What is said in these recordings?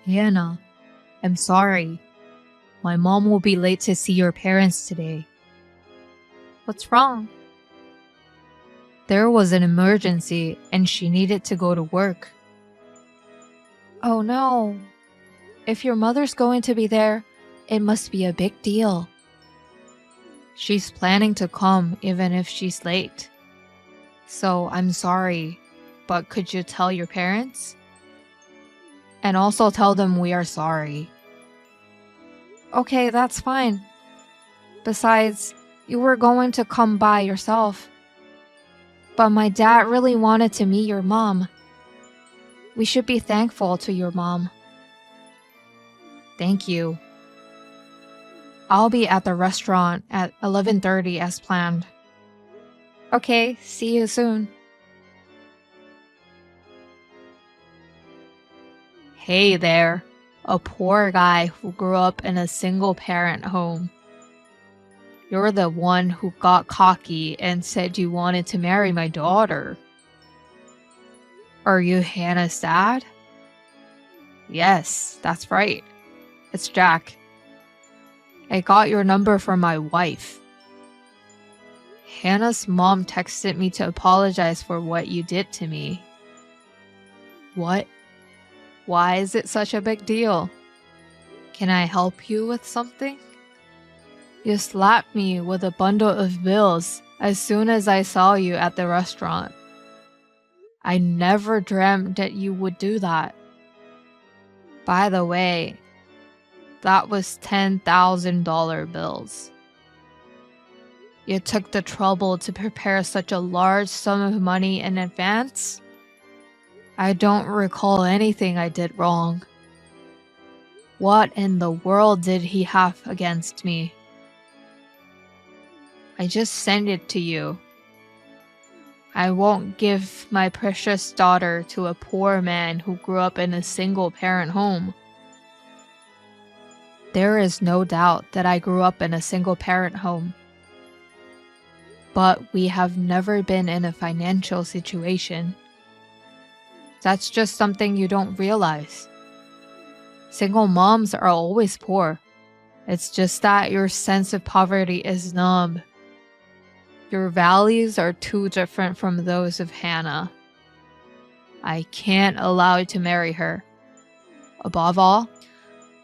Hannah, I'm sorry. My mom will be late to see your parents today. What's wrong? There was an emergency and she needed to go to work. Oh no. If your mother's going to be there, it must be a big deal. She's planning to come even if she's late. So I'm sorry, but could you tell your parents? And also tell them we are sorry. Okay, that's fine. Besides, you were going to come by yourself. But my dad really wanted to meet your mom. We should be thankful to your mom. Thank you. I'll be at the restaurant at 11:30 as planned. Okay, see you soon. Hey there, a poor guy who grew up in a single-parent home. You're the one who got cocky and said you wanted to marry my daughter. Are you Hannah's dad? Yes, that's right. It's Jack. I got your number from my wife. Hannah's mom texted me to apologize for what you did to me. What? Why is it such a big deal? Can I help you with something? You slapped me with a bundle of bills as soon as I saw you at the restaurant. I never dreamt that you would do that. By the way, that was $10,000 bills. You took the trouble to prepare such a large sum of money in advance? I don't recall anything I did wrong. What in the world did he have against me? I just sent it to you. I won't give my precious daughter to a poor man who grew up in a single-parent home. There is no doubt that I grew up in a single-parent home. But we have never been in a financial situation. That's just something you don't realize. Single moms are always poor. It's just that your sense of poverty is numb. Your values are too different from those of Hannah. I can't allow you to marry her. Above all,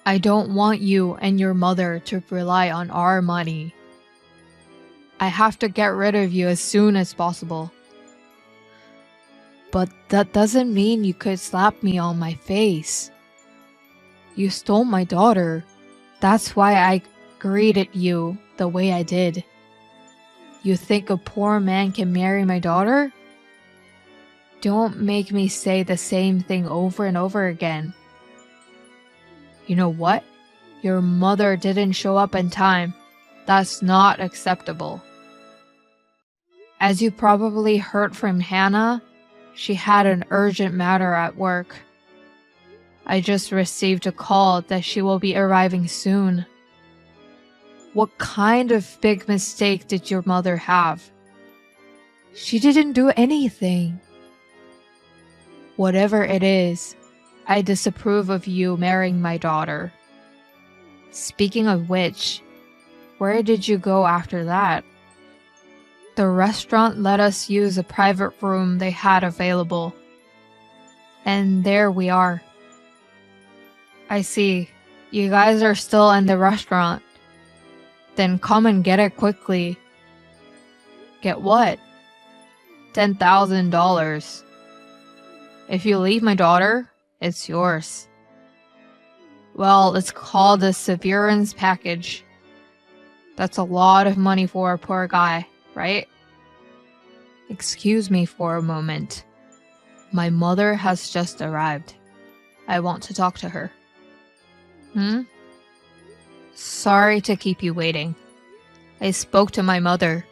I don't want you and your mother to rely on our money. I have to get rid of you as soon as possible. But that doesn't mean you could slap me on my face. You stole my daughter. That's why I greeted you the way I did. You think a poor man can marry my daughter? Don't make me say the same thing over and over again. You know what? Your mother didn't show up in time. That's not acceptable. As you probably heard from Hannah, she had an urgent matter at work. I just received a call that she will be arriving soon. What kind of big mistake did your mother have? She didn't do anything. Whatever it is, I disapprove of you marrying my daughter. Speaking of which, where did you go after that? The restaurant let us use a private room they had available. And there we are. I see. You guys are still in the restaurant. Then come and get it quickly. Get what? $10,000. If you leave my daughter, it's yours. Well, it's called a severance package. That's a lot of money for a poor guy, right? Excuse me for a moment. My mother has just arrived. I want to talk to her. Sorry to keep you waiting. I spoke to my mother.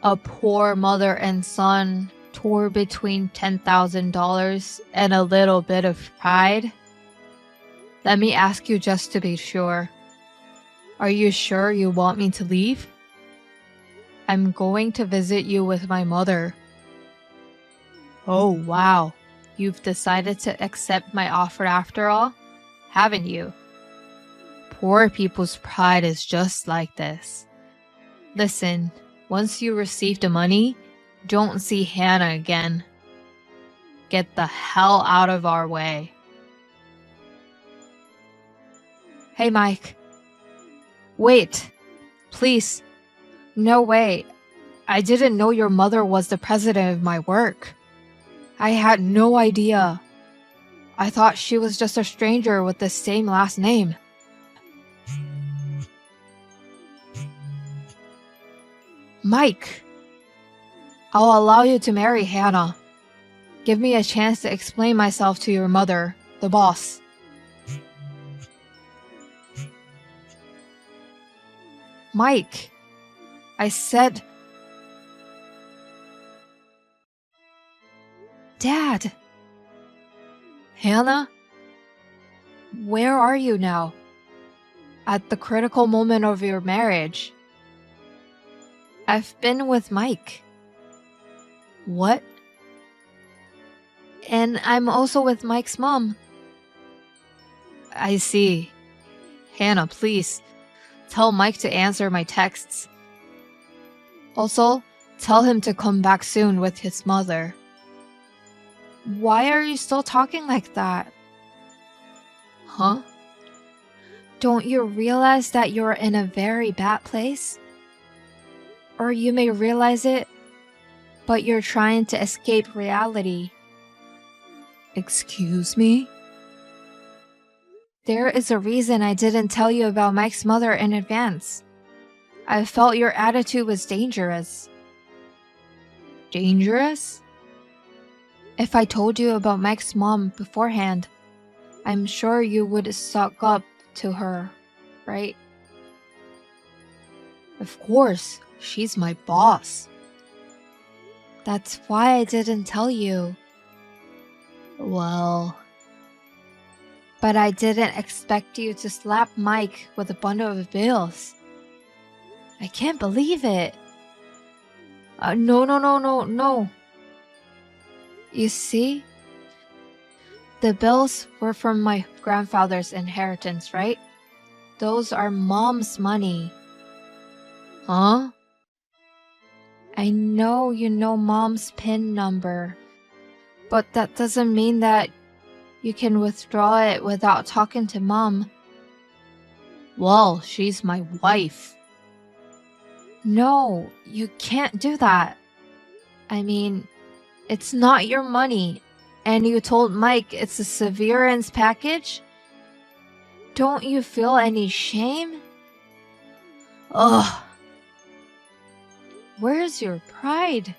A poor mother and son tore between $10,000 and a little bit of pride. Let me ask you just to be sure. Are you sure you want me to leave? I'm going to visit you with my mother. Oh, wow. You've decided to accept my offer after all, haven't you? Poor people's pride is just like this. Listen, once you receive the money, don't see Hannah again. Get the hell out of our way. Hey, Mike. Wait. Please. No way. I didn't know your mother was the president of my work. I had no idea. I thought she was just a stranger with the same last name. Mike, I'll allow you to marry Hannah. Give me a chance to explain myself to your mother, the boss. Mike, I said... Dad! Hannah? Where are you now? At the critical moment of your marriage. I've been with Mike. What? And I'm also with Mike's mom. I see. Hannah, please, tell Mike to answer my texts. Also, tell him to come back soon with his mother. Why are you still talking like that? Huh? Don't you realize that you're in a very bad place? Or you may realize it, but you're trying to escape reality. Excuse me? There is a reason I didn't tell you about Mike's mother in advance. I felt your attitude was dangerous. Dangerous? If I told you about Mike's mom beforehand, I'm sure you would suck up to her, right? Of course, she's my boss. That's why I didn't tell you. Well... But I didn't expect you to slap Mike with a bundle of bills. I can't believe it. No. You see? The bills were from my grandfather's inheritance, right? Those are Mom's money. Huh? I know you know Mom's PIN number, but that doesn't mean that you can withdraw it without talking to Mom. Well, she's my wife. No, you can't do that. I mean, it's not your money, and you told Mike it's a severance package? Don't you feel any shame? Ugh. Where's your pride?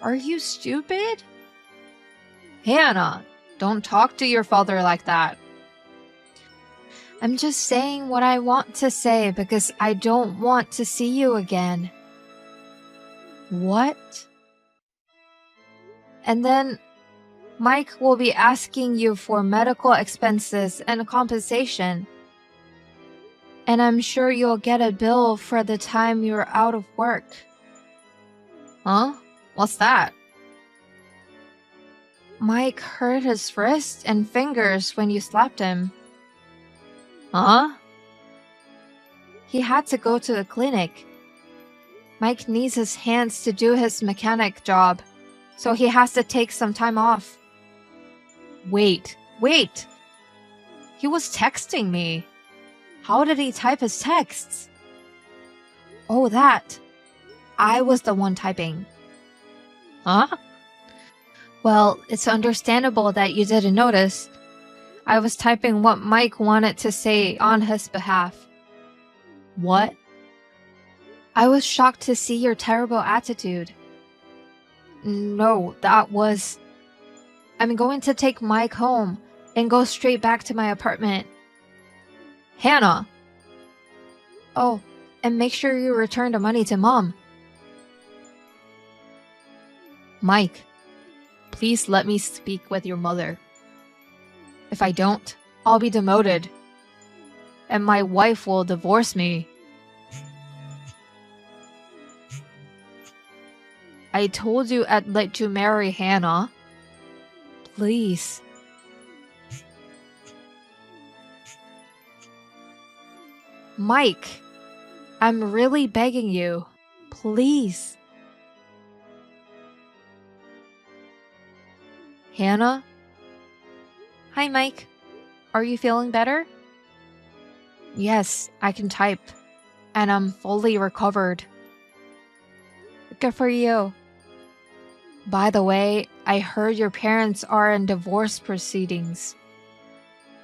Are you stupid? Hannah, don't talk to your father like that. I'm just saying what I want to say because I don't want to see you again. What? And then Mike will be asking you for medical expenses and compensation. And I'm sure you'll get a bill for the time you're out of work. Huh? What's that? Mike hurt his wrist and fingers when you slapped him. Huh? He had to go to the clinic. Mike needs his hands to do his mechanic job, so he has to take some time off. Wait. He was texting me. How did he type his texts? Oh, that. I was the one typing. Huh? Well, it's understandable that you didn't notice. I was typing what Mike wanted to say on his behalf. What? I was shocked to see your terrible attitude. No, that was... I'm going to take Mike home and go straight back to my apartment. Hannah! Oh, and make sure you return the money to Mom. Mike, please let me speak with your mother. If I don't, I'll be demoted. And my wife will divorce me. I told you I'd let you marry Hannah. Please. Mike, I'm really begging you. Please. Hannah? Hi, Mike. Are you feeling better? Yes, I can type. And I'm fully recovered. Good for you. By the way, I heard your parents are in divorce proceedings.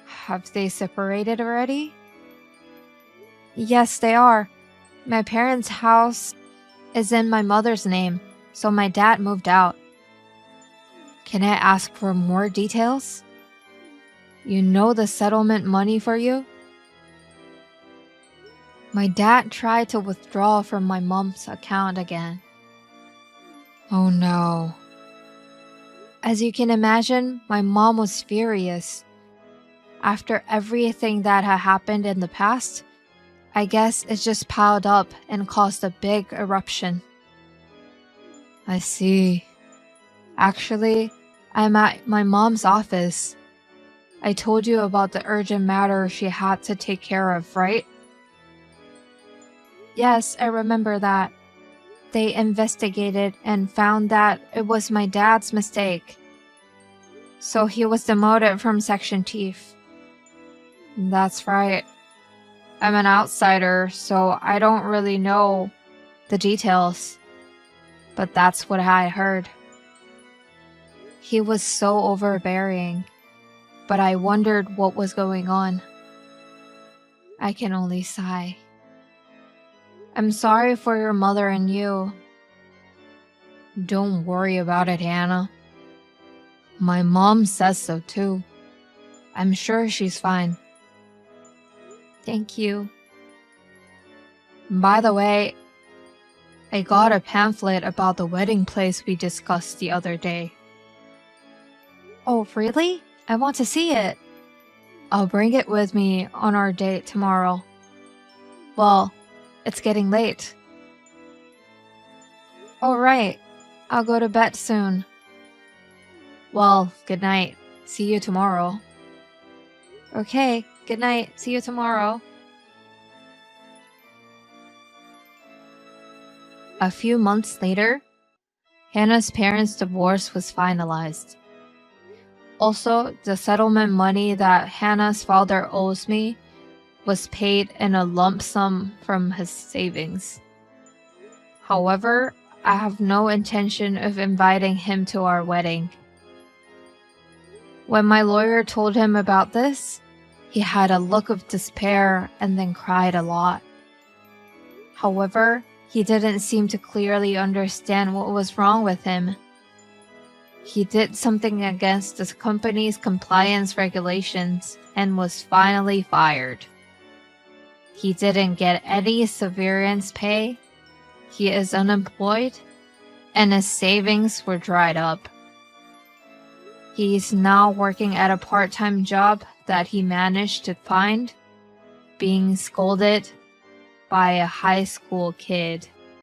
Have they separated already? Yes, they are. My parents' house is in my mother's name, so my dad moved out. Can I ask for more details? You know the settlement money for you? My dad tried to withdraw from my mom's account again. Oh no. As you can imagine, my mom was furious. After everything that had happened in the past, I guess it just piled up and caused a big eruption. I see. Actually, I'm at my mom's office. I told you about the urgent matter she had to take care of, right? Yes, I remember that. They investigated and found that it was my dad's mistake. So he was demoted from section chief. That's right. I'm an outsider, so I don't really know the details. But that's what I heard. He was so overbearing, but I wondered what was going on. I can only sigh. I'm sorry for your mother and you. Don't worry about it, Hannah. My mom says so too. I'm sure she's fine. Thank you. By the way, I got a pamphlet about the wedding place we discussed the other day. Oh, really? I want to see it. I'll bring it with me on our date tomorrow. Well, it's getting late. All right. I'll go to bed soon. Well, good night. See you tomorrow. Okay, good night. See you tomorrow. A few months later, Hannah's parents' divorce was finalized. Also, the settlement money that Hannah's father owes me was paid in a lump sum from his savings. However, I have no intention of inviting him to our wedding. When my lawyer told him about this, he had a look of despair and then cried a lot. However, he didn't seem to clearly understand what was wrong with him. He did something against the company's compliance regulations and was finally fired. He didn't get any severance pay, he is unemployed, and his savings were dried up. He's now working at a part-time job that he managed to find, being scolded by a high school kid.